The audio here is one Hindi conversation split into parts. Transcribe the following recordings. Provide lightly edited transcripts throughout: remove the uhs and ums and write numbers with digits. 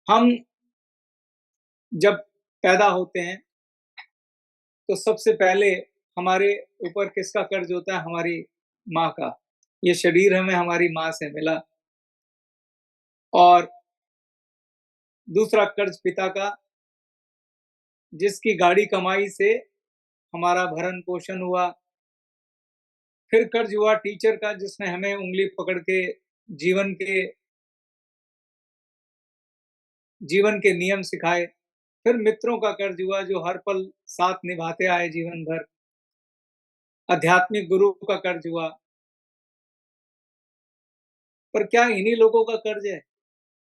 हम जब पैदा होते हैं तो सबसे पहले हमारे ऊपर किसका कर्ज होता है? हमारी माँ का। ये शरीर हमें हमारी माँ से मिला। और दूसरा कर्ज पिता का, जिसकी गाढ़ी कमाई से हमारा भरण-पोषण हुआ। फिर कर्ज हुआ टीचर का, जिसने हमें उँगली पकड़ के जीवन के जीवन के नियम सिखाए। फिर मित्रों का कर्ज हुआ, जो हर पल साथ निभाते आए जीवन भर। आध्यात्मिक गुरु का कर्ज हुआ। पर क्या इन्हीं लोगों का कर्ज है?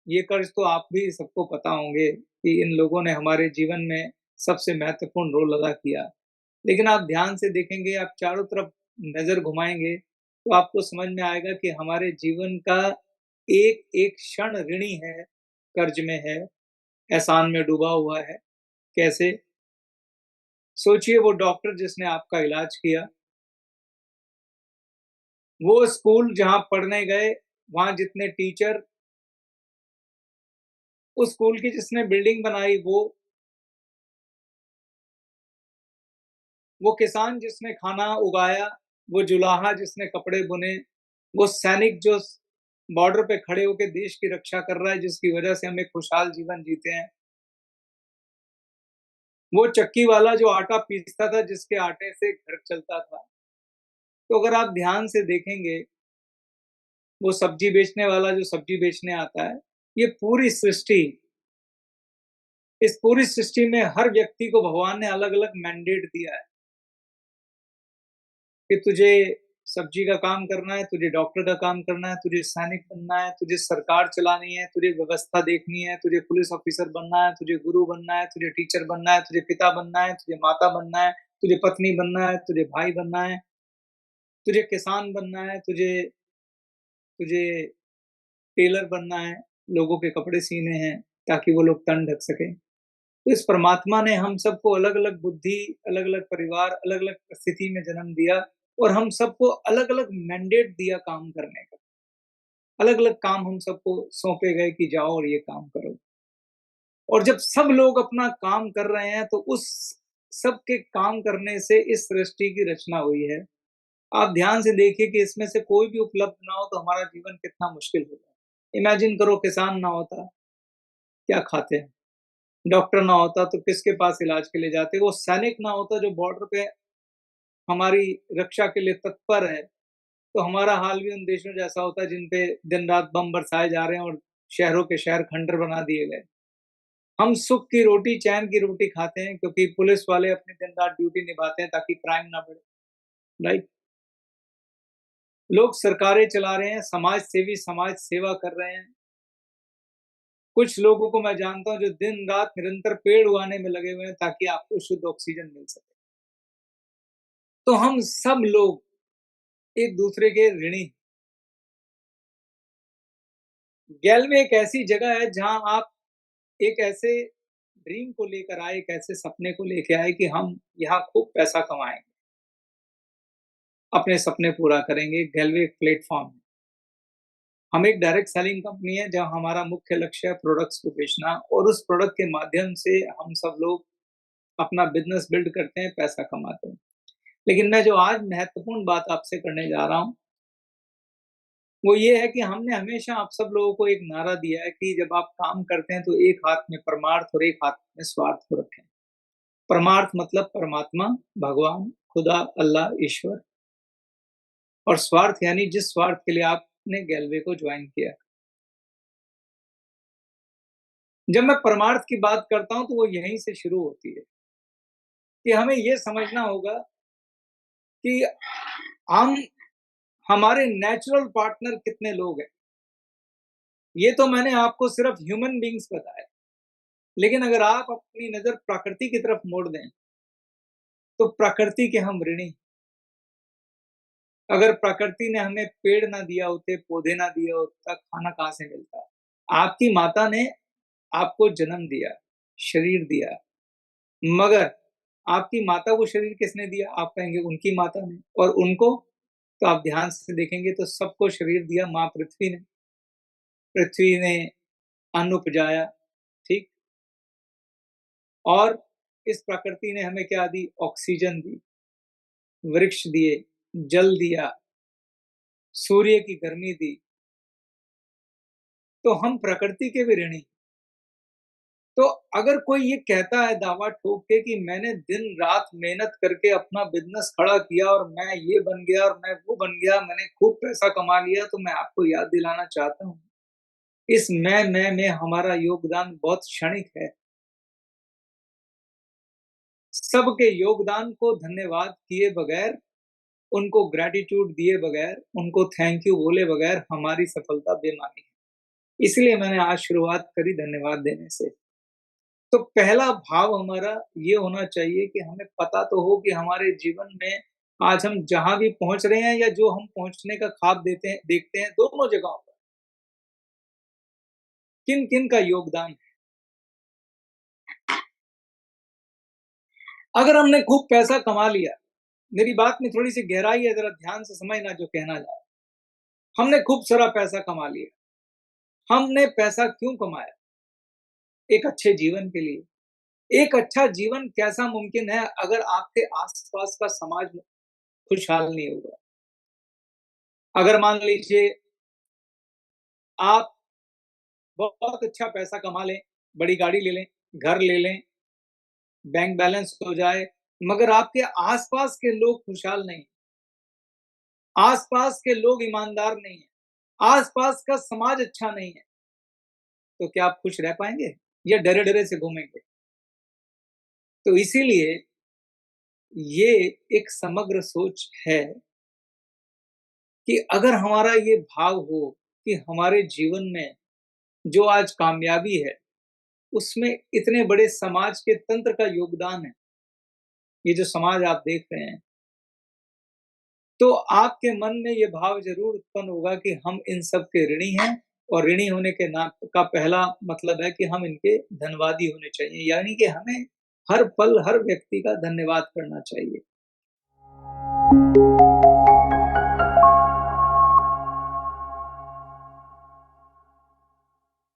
ये कर्ज तो आप भी सबको पता होंगे कि इन लोगों ने हमारे जीवन में सबसे महत्वपूर्ण रोल अदा किया। लेकिन आप ध्यान से देखेंगे, आप चारों तरफ नज़र घुमाएँगे, तो आपको समझ में आएगा कि हमारे जीवन का एक-एक क्षण ऋणी है, कर्ज में है, एहसान में डूबा हुआ है। कैसे? सोचिए, वो डॉक्टर जिसने आपका इलाज किया, वो स्कूल जहाँ पढ़ने गए, वहाँ जितने टीचर, उस स्कूल की जिसने बिल्डिंग बनाई वो किसान जिसने खाना उगाया, वो जुलाहा जिसने कपड़े बुने, वो सैनिक जो स बॉर्डर पे खड़े होके देश की रक्षा कर रहा है, जिसकी वजह से हम एक खुशहाल जीवन जीते हैं। वो चक्की वाला जो आटा पीसता था, जिसके आटे से घर चलता था। तो अगर आप ध्यान से देखेंगे, वो सब्जी बेचने वाला जो सब्जी बेचने आता है, ये पूरी सृष्टि, इस पूरी सृष्टि में हर व्यक्ति को भगवान ने अलग-अलग मैंडेट दिया है कि तुझे सब्जी का काम करना है, तुझे डॉक्टर का काम करना है, तुझे सैनिक बनना है, तुझे सरकार चलानी है, तुझे व्यवस्था देखनी है, तुझे पुलिस ऑफिसर बनना है, तुझे गुरु बनना है, तुझे टीचर बनना है, तुझे पिता बनना है, तुझे माता बनना है, तुझे पत्नी बनना है, तुझे भाई बनना है, तुझे किसान बनना है, तुझे तुझे टेलर बनना है, लोगों के कपड़े सीने हैं ताकि वो लोग तन ढक सकें। तो इस परमात्मा ने हम सबको अलग-अलग बुद्धि, अलग-अलग परिवार, अलग-अलग स्थिति में जन्म दिया और हम सबको अलग-अलग मैंडेट दिया काम करने का। अलग-अलग काम हम सबको सौंपे गए कि जाओ और ये काम करो। और जब सब लोग अपना काम कर रहे हैं, तो उस सबके काम करने से इस सृष्टि की रचना हुई है। आप ध्यान से देखिए कि इसमें से कोई भी उपलब्ध ना हो तो हमारा जीवन कितना मुश्किल होता है। इमेजिन करो, किसान ना होता, क्या खाते हैं? डॉक्टर ना होता तो किसके पास इलाज के लिए जाते? वो सैनिक ना होता जो बॉर्डर पे हमारी रक्षा के लिए तत्पर है, तो हमारा हाल भी उन देशों जैसा होता है जिन पे दिन-रात बम बरसाए जा रहे हैं और शहरों के शहर खंडर बना दिए गए। हम सुख की रोटी, चैन की रोटी खाते हैं क्योंकि पुलिस वाले अपनी दिन-रात ड्यूटी निभाते हैं ताकि क्राइम ना बढ़े, राइट? लोग सरकारें चला रहे हैं, समाज सेवी समाज सेवा कर रहे हैं। कुछ लोगों को मैं जानता हूँ जो दिन-रात निरंतर पेड़ उगाने में लगे हुए हैं ताकि आपको शुद्ध ऑक्सीजन मिल सके। तो हम सब लोग एक-दूसरे के ऋणी। गैल्वे एक ऐसी जगह है जहाँ आप एक ऐसे ड्रीम को लेकर आए, एक ऐसे सपने को लेके आए कि हम यहाँ खूब पैसा कमाएँगे, अपने सपने पूरा करेंगे। गैल्वे एक प्लेटफ़ॉर्म है। हम एक डायरेक्ट सेलिंग कंपनी है जहाँ हमारा मुख्य लक्ष्य है प्रोडक्ट्स को बेचना और उस प्रोडक्ट के माध्यम से हम सब लोग अपना बिज़नेस बिल्ड करते हैं, पैसा कमाते हैं। लेकिन मैं जो आज महत्वपूर्ण बात आपसे करने जा रहा हूँ, वो ये है कि हमने हमेशा आप सब लोगों को एक नारा दिया है कि जब आप काम करते हैं तो एक हाथ में परमार्थ और एक हाथ में स्वार्थ को रखें। परमार्थ मतलब परमात्मा, भगवान, खुदा, अल्लाह, ईश्वर और स्वार्थ यानी जिस स्वार्थ के लिए आपने गैल्वे को जॉइन किया। जब मैं परमार्थ की बात करता हूँ तो वो यहीं से शुरू होती है कि हमें ये समझना होगा कि हम हमारे नेचुरल पार्टनर कितने लोग हैं। ये तो मैंने आपको सिर्फ ह्यूमन बीइंग्स बताए, लेकिन अगर आप अपनी नज़र प्रकृति की तरफ मोड़ दें, तो प्रकृति के हम ऋणी। अगर प्रकृति ने हमें पेड़ ना दिया होते, पौधे ना दिए होता, खाना कहाँ से मिलता? आपकी माता ने आपको जन्म दिया, शरीर दिया, मगर आपकी माता को शरीर किसने दिया? आप कहेंगे उनकी माता ने। और उनको? तो आप ध्यान से देखेंगे तो सबको शरीर दिया माँ पृथ्वी ने। पृथ्वी ने अन्न उपजाया, और इस प्रकृति ने हमें क्या दी? ऑक्सीजन दी, वृक्ष दिए, जल दिया, सूर्य की गर्मी दी। तो हम प्रकृति के भी ऋणी। तो अगर कोई ये कहता है दावा ठोक के कि मैंने दिन-रात मेहनत करके अपना बिज़नेस खड़ा किया और मैं ये बन गया और मैं वो बन गया, मैंने खूब पैसा कमा लिया, तो मैं आपको याद दिलाना चाहता हूँ, इस मैं में हमारा योगदान बहुत क्षणिक है। सबके योगदान को धन्यवाद किए बगैर, उनको ग्रैटिट्यूड दिए बगैर, उनको थैंक यू बोले बगैर हमारी सफलता बेमानी है। इसलिए मैंने आज शुरुआत करी धन्यवाद देने से। तो पहला भाव हमारा ये होना चाहिए कि हमें पता तो हो कि हमारे जीवन में आज हम जहाँ भी पहुँच रहे हैं या जो हम पहुँचने का ख्वाब देखते हैं, दोनों जगहों पर किन-किन का योगदान है। अगर हमने खूब पैसा कमा लिया, मेरी बात में थोड़ी-सी गहराई है, ज़रा ध्यान से समझना जो कहना चाह रहा हूँ। हमने खूब सारा पैसा कमा लिया। हमने पैसा क्यों कमाया? एक अच्छे जीवन के लिए। एक अच्छा जीवन कैसा मुमकिन है अगर आपके आस-पास का समाज खुशहाल नहीं होगा? अगर मान लीजिए आप बहुत अच्छा पैसा कमा लें, बड़ी गाड़ी ले लें, घर ले लें, बैंक बैलेंस हो जाए, मगर आपके आस-पास के लोग खुशहाल नहीं, आस-पास के लोग ईमानदार नहीं हैं, आस-पास का समाज अच्छा नहीं है, तो क्या आप खुश रह पाएँगे? या डरे-डरे से घूमेंगे? तो इसीलिए ये एक समग्र सोच है कि अगर हमारा ये भाव हो कि हमारे जीवन में जो आज कामयाबी है, उसमें इतने बड़े समाज के तंत्र का योगदान है, ये जो समाज आप देख रहे हैं, तो आपके मन में ये भाव ज़रूर उत्पन्न होगा कि हम इन सब के ऋणी हैं और ऋणी होने के ना का पहला मतलब है कि हम इनके धन्यवादी होने चाहिए, यानी कि हमें हर पल, हर व्यक्ति का धन्यवाद करना चाहिए।